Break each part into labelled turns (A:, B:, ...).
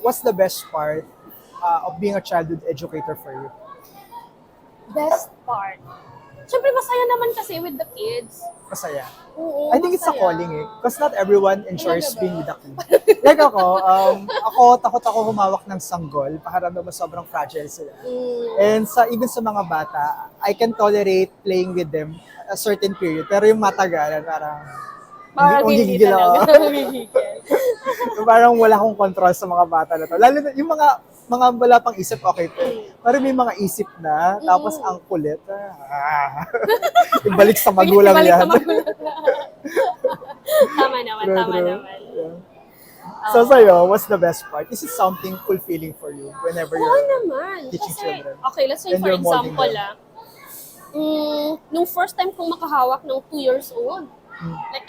A: what's the best part of being a childhood educator for you?
B: Best part. Siyempre, masaya naman kasi with the kids.
A: Masaya.
B: Oo,
A: I think it's a
B: masaya.
A: calling eh. Because not everyone enjoys
B: Talaga ba?
A: being with the kids. Like ako takot ako humawak ng sanggol. Pakiramdam mo sobrang fragile sila. And even sa mga bata, I can tolerate playing with them a certain period. Pero yung matagalan, parang
B: Parang hindi
A: gigigil ako.
B: talaga. Gigigil.
A: Parang wala akong control sa mga bata na to. Lalo na yung mga wala pang isip, okay. Pero may mga isip na, tapos ang kulit. Ibalik sa magulang
B: Ibalik
A: yan.
B: sa magulang. Tama naman,
A: True,
B: tama
A: true.
B: naman.
A: Yeah. So sa'yo, what's the best part? Is it something fulfilling for you whenever
B: Oo
A: you're
B: naman.
A: teaching
B: Kasi,
A: children?
B: okay, let's say
A: And
B: for
A: you're molding
B: example,
A: them.
B: nung first time kong makahawak ng 2 years old, like,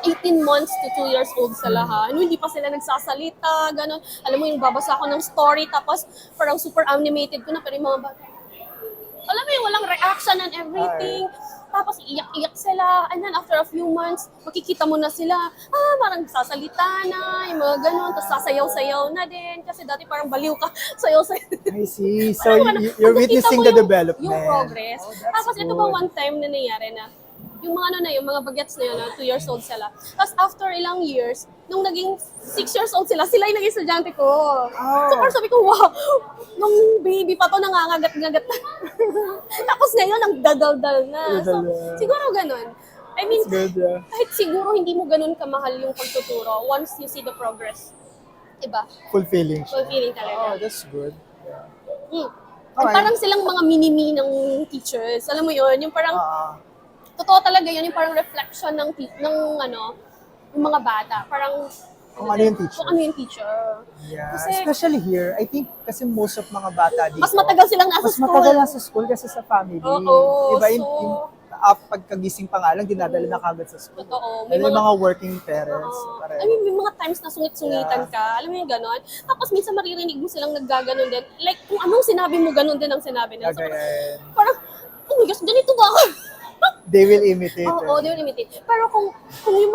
B: 18 months to 2 years old sila ha. Hindi pa sila nagsasalita, gano'n. Alam mo yung babasa ako ng story, tapos parang super animated ko na, pero yung mga bata, alam mo yung walang reaction and everything. Tapos iyak-iyak sila, and then after a few months, makikita mo na sila, parang sasalita na, yung mga gano'n, tapos sasayaw-sayaw na din, kasi dati parang baliw ka, sayaw-sayaw.
A: I see. So
B: Parang
A: you're
B: pag nakita
A: witnessing
B: mo
A: the development.
B: yung progress.
A: Oh, that's
B: Tapos ito pa
A: good.
B: one time na nangyari na, yung mga yung mga bagets na yun, 2 years old sila. Tapos after ilang years, nung naging 6 years old sila yung naging estudyante ko.
A: Oh.
B: So parang sabi ko, wow, nung baby pa to, nangangagat-ngagat na. Tapos ngayon, ang dadal-dal na. So,
A: Dadal.
B: siguro ganun. I mean,
A: That's good, yeah.
B: kahit siguro hindi mo ganun kamahal yung pagtuturo once you see the progress. Diba?
A: Fulfilling siya.
B: Fulfilling
A: Oh,
B: talaga.
A: that's good. Yeah.
B: And
A: Alright.
B: parang silang mga mini-me ng teachers. Alam mo yun? Yung parang, totoo talaga yun, yung parang reflection ng yung mga bata. Parang,
A: Kung ano yung teacher.
B: Kung ano yung teacher.
A: Yeah.
B: Kasi,
A: Especially here, I think kasi most of mga bata dito,
B: mas matagal silang nasa
A: mas
B: school.
A: matagal nasa school kasi sa family.
B: Oo,
A: Iba
B: so-
A: pagkagising pa nga lang, dinadala na kagad sa school.
B: Totoo.
A: May mga working parents.
B: Oo.
A: pareho.
B: I mean, may mga times na sungit-sungitan
A: Yeah.
B: ka. Alam mo yung ganon? Tapos minsan maririnig mo silang naggaganon din. Like, kung anong sinabi mo, ganon din ang sinabi nila. So,
A: Gagayain.
B: parang, oh my gosh, ganito ba ako?
A: They will imitate.
B: Oo, they will imitate. Pero kung yung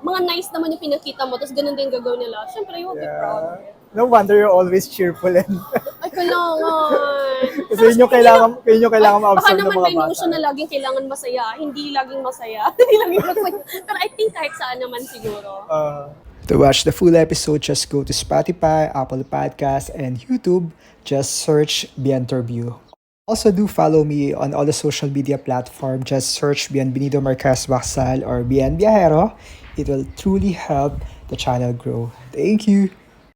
B: mga nice naman yung pinakita mo, tapos ganun din gagawin nila, syempre, you will be proud.
A: No wonder you're always cheerful and
B: Ay, kailangan.
A: kasi yun yung kailangan
B: Baka
A: ma-observe ng
B: naman
A: mga
B: may
A: bata.
B: notion na laging kailangan masaya. Hindi laging masaya. Hindi laging masaya. Pero I think kahit saan naman siguro.
A: To watch the full episode, just go to Spotify, Apple Podcasts, and YouTube. Just search Bienterview. Also, do follow me on all the social media platforms. Just search Bienvenido Marquez Baxal or Bien Viajero. It will truly help the channel grow. Thank you.